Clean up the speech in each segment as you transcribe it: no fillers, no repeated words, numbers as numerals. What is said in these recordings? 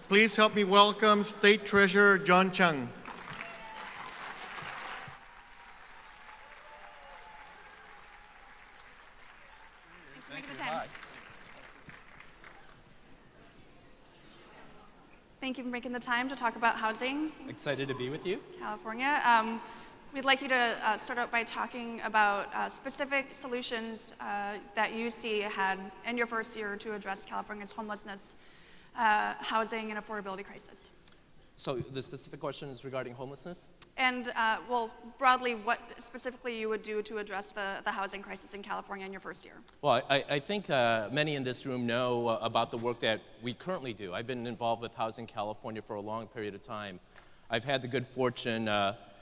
Please help me welcome State Treasurer John Chiang. Thank you for making the time to talk about housing. Excited to be with you. California. We'd like you to start out by talking about specific solutions that you see ahead in your first year to address California's homelessness, housing, and affordability crisis. So the specific question is regarding homelessness? And, well, broadly, what specifically you would do to address the housing crisis in California in your first year? Well, I think many in this room know about the work that we currently do. I've been involved with Housing California for a long period of time. I've had the good fortune,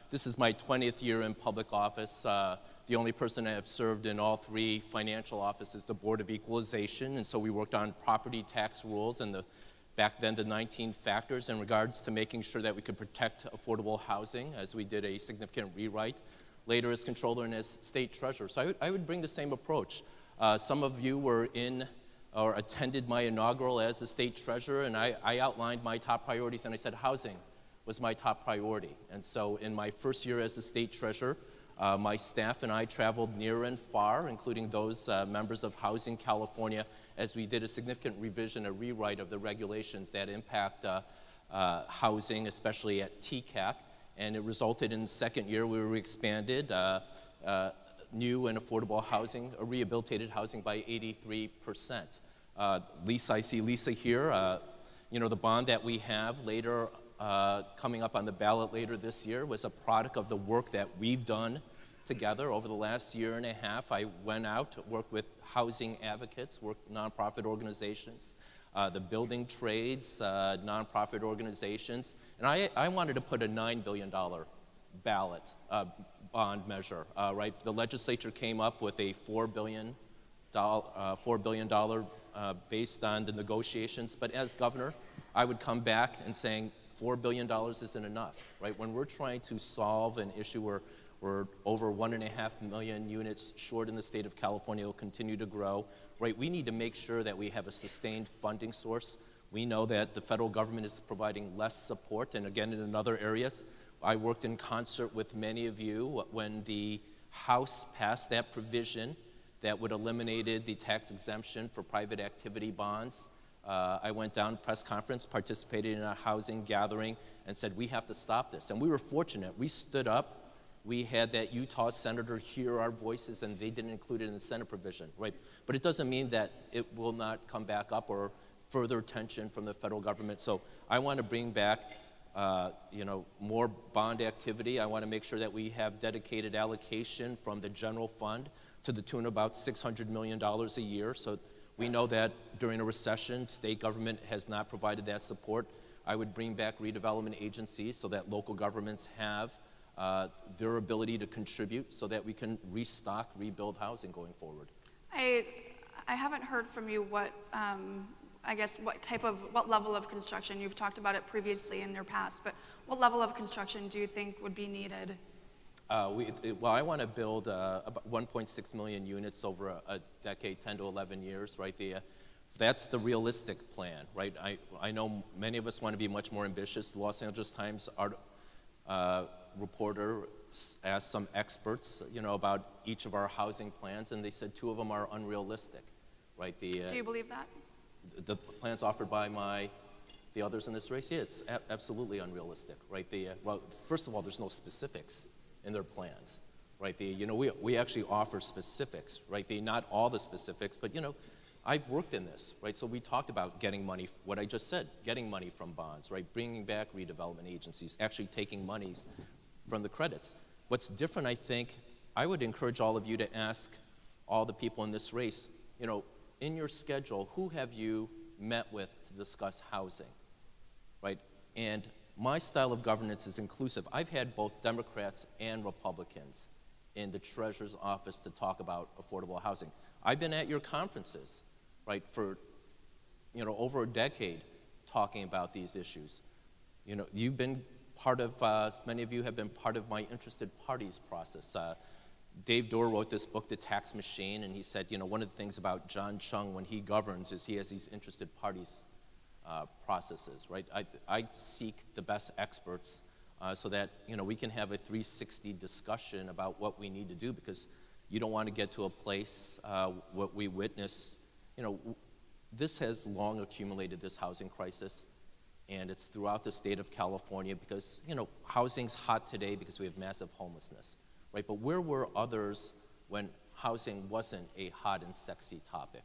this is my 20th year in public office. The only person I have served in all three financial offices, the Board of Equalization, and so we worked on property tax rules and back then the 19 factors in regards to making sure that we could protect affordable housing as we did a significant rewrite. Later as controller and as state treasurer. So I would bring the same approach. Some of you were in or attended my inaugural as the state treasurer, and I outlined my top priorities, and I said housing was my top priority. And so in my first year as the state treasurer, my staff and I traveled near and far, including those members of Housing California, as we did a significant revision, a rewrite of the regulations that impact housing, especially at TCAC. And it resulted in the second year where we expanded new and affordable housing, rehabilitated housing by 83%. Lisa, I see Lisa here. You know, the bond that we have later coming up on the ballot later this year was a product of the work that we've done together over the last year and a half. I went out, worked with housing advocates, worked with nonprofit organizations, the building trades, nonprofit organizations, and I wanted to put a $9 billion ballot bond measure, right? The legislature came up with a $4 billion based on the negotiations, but as governor, I would come back and saying, $4 billion isn't enough, right? When we're trying to solve an issue where we're over 1.5 million units short in the state of California, will continue to grow, right? We need to make sure that we have a sustained funding source. We know that the federal government is providing less support, and again, in other areas. I worked in concert with many of you when the House passed that provision that would eliminated the tax exemption for private activity bonds. I went down to press conference, participated in a housing gathering, and said, we have to stop this. And we were fortunate. We stood up. We had that Utah senator hear our voices, and they didn't include it in the Senate provision, right? But it doesn't mean that it will not come back up or further attention from the federal government. So I want to bring back more bond activity. I want to make sure that we have dedicated allocation from the general fund to the tune of about $600 million a year. So we know that during a recession, state government has not provided that support. I would bring back redevelopment agencies so that local governments have their ability to contribute so that we can restock, rebuild housing going forward. I haven't heard from you what what level of construction, you've talked about it previously in your past, but what level of construction do you think would be needed? Well, I want to build about 1.6 million units over a decade, 10 to 11 years, right? That's the realistic plan, right? I know many of us want to be much more ambitious. The Los Angeles Times reporter asked some experts, about each of our housing plans, and they said 2 of them are unrealistic, right? Do you believe that? The plans offered by the others in this race, yeah, it's absolutely unrealistic, right? Well, first of all, there's no specifics in their plans, right? We actually offer specifics, right? Not all the specifics, but I've worked in this, right? So we talked about getting money, what I just said, getting money from bonds, right? Bringing back redevelopment agencies, actually taking monies from the credits. What's different, I think, I would encourage all of you to ask all the people in this race, in your schedule, who have you met with to discuss housing, right? And my style of governance is inclusive. I've had both Democrats and Republicans in the Treasurer's office to talk about affordable housing. I've been at your conferences, right, for over a decade talking about these issues. You've been part of, many of you have been part of my interested parties process. Dave Dorr wrote this book, The Tax Machine, and he said, one of the things about John Chiang when he governs is he has these interested parties processes, right? I seek the best experts so that, we can have a 360 discussion about what we need to do, because you don't want to get to a place, what we witness, this has long accumulated, this housing crisis, and it's throughout the state of California because, housing's hot today because we have massive homelessness, right? But where were others when housing wasn't a hot and sexy topic?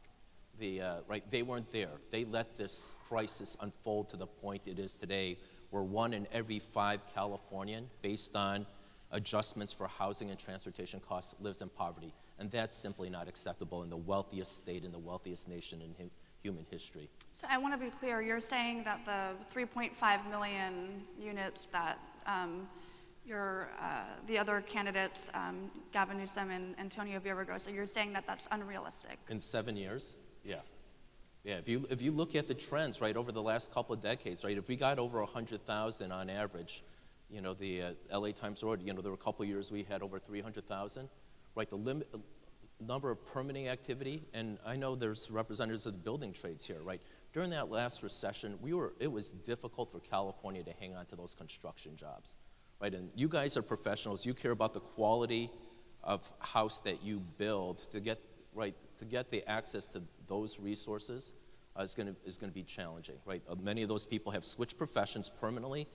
Right, they weren't there. They let this crisis unfold to the point it is today, where 1 in every 5 Californian, based on adjustments for housing and transportation costs, lives in poverty. And that's simply not acceptable in the wealthiest state, in the wealthiest nation in human history. So I want to be clear, you're saying that the 3.5 million units that the other candidates, Gavin Newsom and Antonio Villaraigosa, you're saying that that's unrealistic? In 7 years? Yeah. Yeah, if you look at the trends, right, over the last couple of decades, right, if we got over 100,000 on average, the LA Times wrote, there were a couple of years we had over 300,000, right, the number of permitting activity, and I know there's representatives of the building trades here, right, during that last recession, it was difficult for California to hang on to those construction jobs, right, and you guys are professionals, you care about the quality of house that you build to get the access to those resources is going to be challenging, right? Many of those people have switched professions permanently.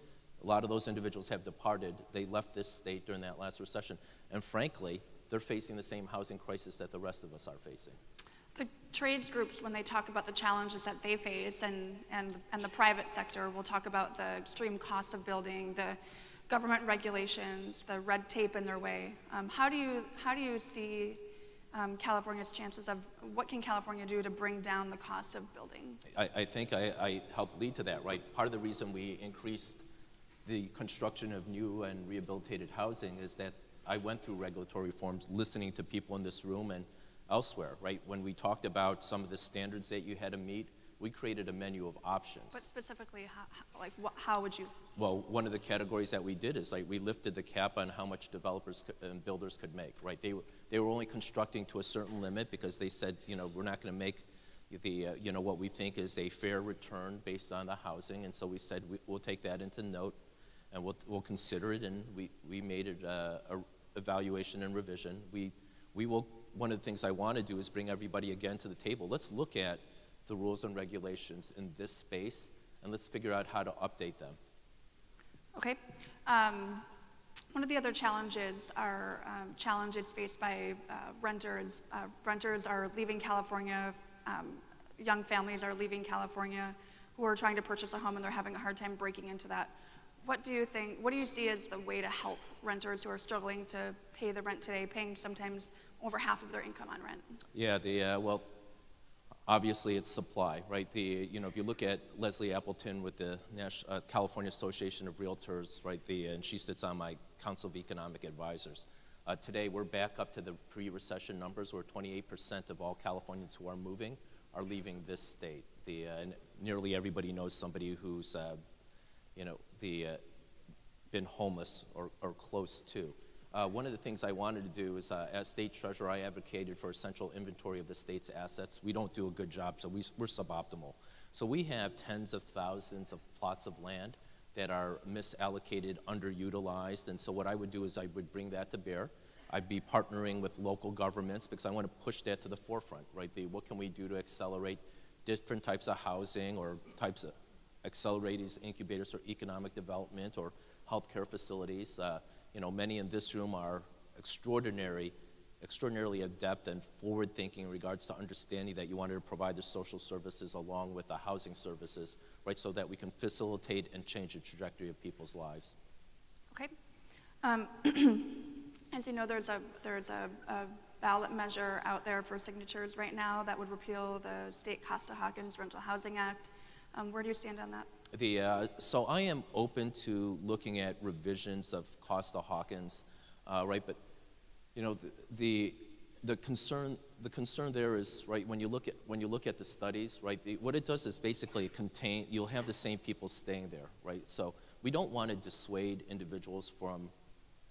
A lot of those individuals have departed. They left this state during that last recession. And frankly, they're facing the same housing crisis that the rest of us are facing. The trades groups, when they talk about the challenges that they face, and the private sector will talk about the extreme cost of building, the government regulations, the red tape in their way. How do you see California's chances of, what can California do to bring down the cost of building? I think I helped lead to that, right? Part of the reason we increased the construction of new and rehabilitated housing is that I went through regulatory reforms, listening to people in this room and elsewhere, right? When we talked about some of the standards that you had to meet, we created a menu of options. But specifically, how would you? Well, one of the categories that we did is we lifted the cap on how much developers and builders could make, right? They were only constructing to a certain limit because they said, we're not going to make what we think is a fair return based on the housing, and so we said we'll take that into note and we'll consider it, and we made it a evaluation and revision. We will. One of the things I want to do is bring everybody again to the table. Let's look at the rules and regulations in this space, and let's figure out how to update them. Okay. One of the other challenges are challenges faced by renters. Renters are leaving California. Young families are leaving California who are trying to purchase a home, and they're having a hard time breaking into that. What do you see as the way to help renters who are struggling to pay the rent today, paying sometimes over half of their income on rent? Yeah, well, obviously it's supply, right? If you look at Leslie Appleton with the California Association of Realtors, right? And she sits on my Council of Economic Advisors. Today we're back up to the pre-recession numbers, where 28% of all Californians who are moving are leaving this state. And nearly everybody knows somebody who's, been homeless or close to. One of the things I wanted to do is, as state treasurer, I advocated for a central inventory of the state's assets. We don't do a good job, so we're suboptimal. So we have tens of thousands of plots of land that are misallocated, underutilized, and so what I would do is I would bring that to bear. I'd be partnering with local governments because I want to push that to the forefront, right? What can we do to accelerate different types of housing or types of accelerate these incubators for economic development or healthcare facilities? Many in this room are extraordinarily adept and forward-thinking in regards to understanding that you wanted to provide the social services along with the housing services, right, so that we can facilitate and change the trajectory of people's lives. Okay. As you know, there's a ballot measure out there for signatures right now that would repeal the state Costa-Hawkins Rental Housing Act. Where do you stand on that? So I am open to looking at revisions of Costa-Hawkins, right? But the concern there is, right, when you look at the studies, right, what it does is basically you'll have the same people staying there, right? So we don't want to dissuade individuals from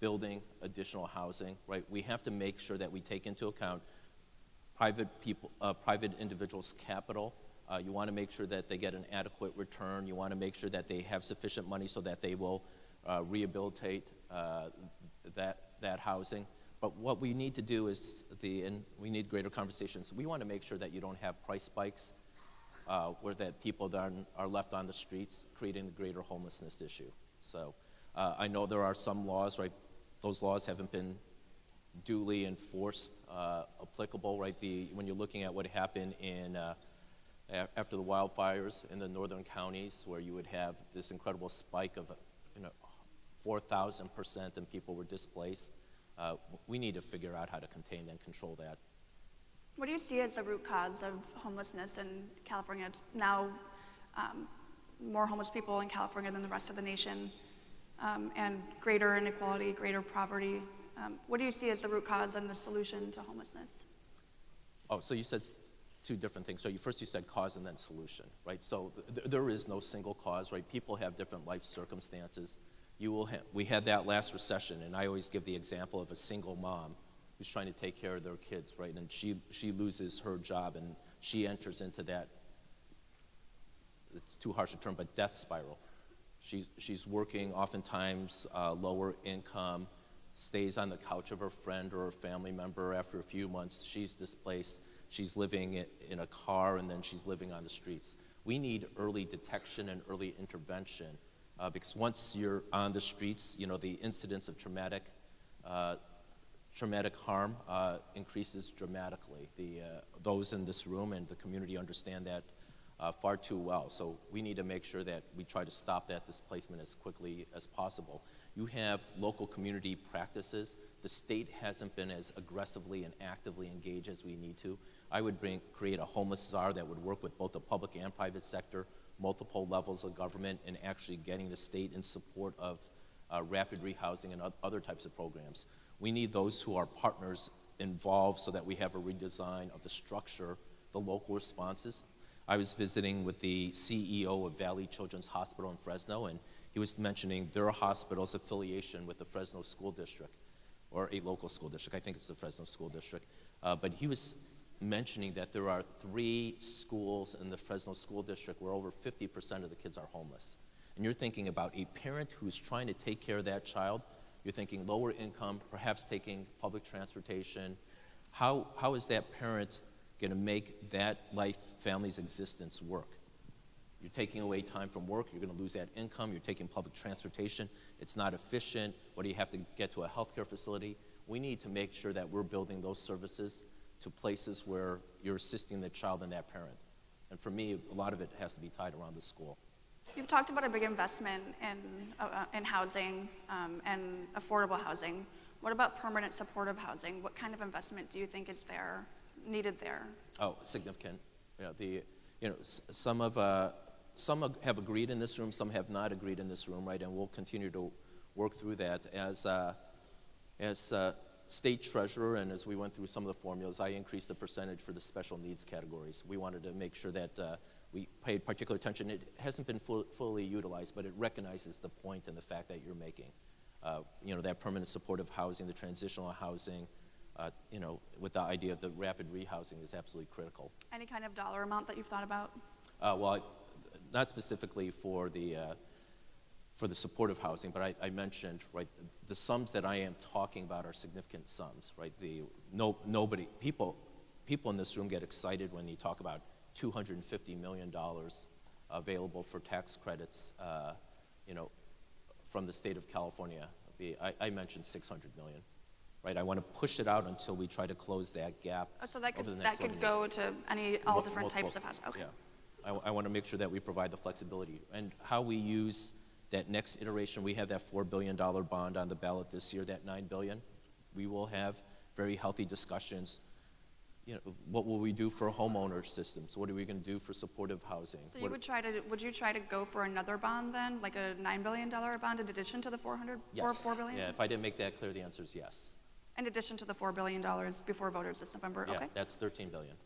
building additional housing, right? We have to make sure that we take into account private individuals' capital, You want to make sure that they get an adequate return. You want to make sure that they have sufficient money so that they will rehabilitate that housing. But what we need to do is, and we need greater conversations, we want to make sure that you don't have price spikes where that people then are left on the streets, creating the greater homelessness issue. So I know there are some laws, right? Those laws haven't been duly enforced, applicable, right? When you're looking at what happened after the wildfires in the northern counties, where you would have this incredible spike of 4,000% and people were displaced. We need to figure out how to contain and control that. What do you see as the root cause of homelessness in California? It's now more homeless people in California than the rest of the nation, and greater inequality, greater poverty. What do you see as the root cause and the solution to homelessness? Oh, so you said two different things. So first you said cause and then solution, right? So there is no single cause, right? People have different life circumstances. We had that last recession, and I always give the example of a single mom who's trying to take care of their kids, right? And she loses her job, and she enters into that, it's too harsh a term, but death spiral. She's working oftentimes lower income, stays on the couch of her friend or her family member. After a few months, she's displaced. She's living in a car, and then she's living on the streets. We need early detection and early intervention, because once you're on the streets, the incidence of traumatic harm increases dramatically. Those in this room and the community understand that far too well. So we need to make sure that we try to stop that displacement as quickly as possible. You have local community practices. The state hasn't been as aggressively and actively engaged as we need to. I would create a homeless czar that would work with both the public and private sector, multiple levels of government, and actually getting the state in support of rapid rehousing and other types of programs. We need those who are partners involved so that we have a redesign of the structure, the local responses. I was visiting with the CEO of Valley Children's Hospital in Fresno, and he was mentioning their hospital's affiliation with the Fresno School District, or a local school district. I think it's the Fresno School District. But he was mentioning that there are 3 schools in the Fresno School District where over 50% of the kids are homeless. And you're thinking about a parent who's trying to take care of that child. You're thinking lower income, perhaps taking public transportation. How is that parent going to make that family's existence work? You're taking away time from work, you're going to lose that income, you're taking public transportation, it's not efficient. What do you have to get to a healthcare facility? We need to make sure that we're building those services to places where you're assisting the child and that parent. And for me, a lot of it has to be tied around the school. You've talked about a big investment in housing and affordable housing. What about permanent supportive housing? What kind of investment do you think is needed there? Oh, significant. Some have agreed in this room, some have not agreed in this room, right? And we'll continue to work through that. As state treasurer, and as we went through some of the formulas, I increased the percentage for the special needs categories. We wanted to make sure that we paid particular attention. It hasn't been fully utilized, but it recognizes the point and the fact that you're making. That permanent supportive housing, the transitional housing, with the idea of the rapid rehousing is absolutely critical. Any kind of dollar amount that you've thought about? Well, not specifically for the supportive housing, but I mentioned, right, the sums that I am talking about are significant sums, right? People in this room get excited when you talk about $250 million available for tax credits, from the state of California. I mentioned $600 million. Right, I want to push it out until we try to close that gap. Oh, so that over the next could go to all different types of housing. Okay. Yeah, I want to make sure that we provide the flexibility and how we use that next iteration. We have that $4 billion bond on the ballot this year. That $9 billion. We will have very healthy discussions. What will we do for homeowner systems? What are we going to do for supportive housing? So would you try to go for another bond then, like a $9 billion bond in addition to the $4 billion? Yeah, if I didn't make that clear, the answer is yes. In addition to the $4 billion before voters this November, yeah, okay? That's $13 billion.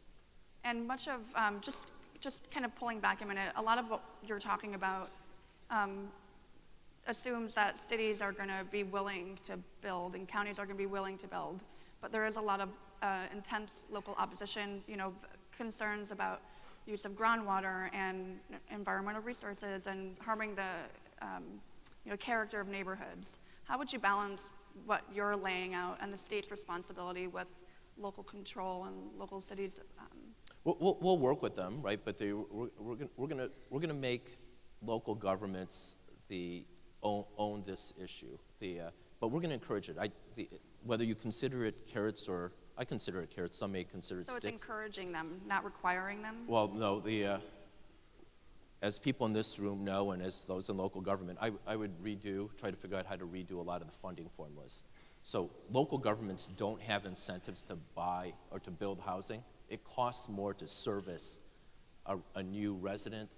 And much of, just kind of pulling back a minute, a lot of what you're talking about assumes that cities are going to be willing to build and counties are going to be willing to build, but there is a lot of intense local opposition, concerns about use of groundwater and environmental resources and harming the character of neighborhoods. How would you balance what you're laying out and the state's responsibility with local control and local cities? We'll work with them, right? But we're gonna make local governments own this issue. But we're gonna encourage it. Whether you consider it carrots or I consider it carrots. Some may consider it sticks. So it's encouraging them, not requiring them? Well, no. As people in this room know, and as those in local government, I would try to figure out how to redo a lot of the funding formulas. So local governments don't have incentives to buy or to build housing. It costs more to service a new resident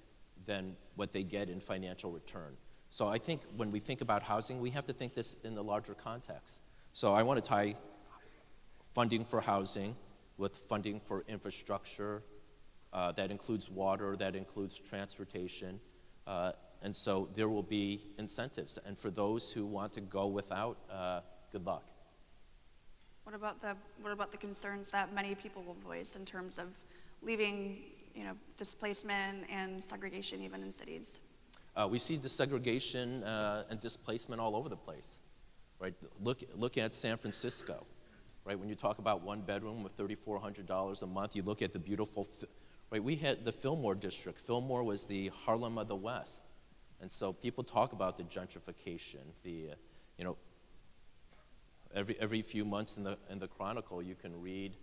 than what they get in financial return. So I think when we think about housing, we have to think this in the larger context. So I want to tie funding for housing with funding for infrastructure. That includes water, that includes transportation, and so there will be incentives. And for those who want to go without, good luck. What about the concerns that many people will voice in terms of leaving, displacement and segregation even in cities? We see desegregation and displacement all over the place, right? Look at San Francisco, right? When you talk about one bedroom with $3,400 a month, you look at the beautiful. Right, we had the Fillmore district. Fillmore was the Harlem of the West, and so people talk about the gentrification. Every few months in the Chronicle, you can read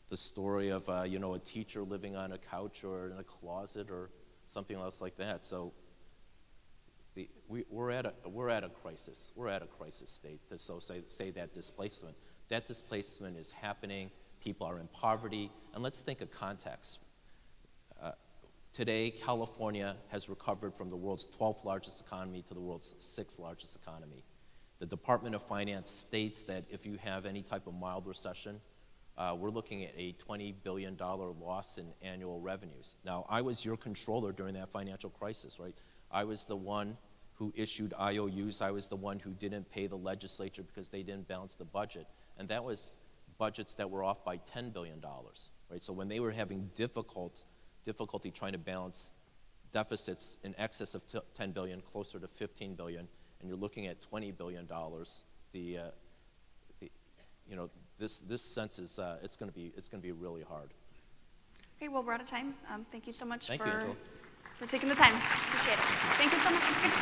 the story of a teacher living on a couch or in a closet or something else like that. So we're at a crisis. We're at a crisis state. To say that displacement is happening. People are in poverty, and let's think of context. Today, California has recovered from the world's 12th largest economy to the world's 6th largest economy. The Department of Finance states that if you have any type of mild recession, we're looking at a $20 billion loss in annual revenues. Now, I was your controller during that financial crisis, right? I was the one who issued IOUs. I was the one who didn't pay the legislature because they didn't balance the budget, and that was budgets that were off by $10 billion, right? So when they were having difficulty trying to balance deficits in excess of $10 billion, closer to $15 billion, and you're looking at $20 billion, this sense is it's going to be really hard. Okay, well, we're out of time. Thank you so much Thank you, Angela. for taking the time. Appreciate it. Thank you so much for speaking.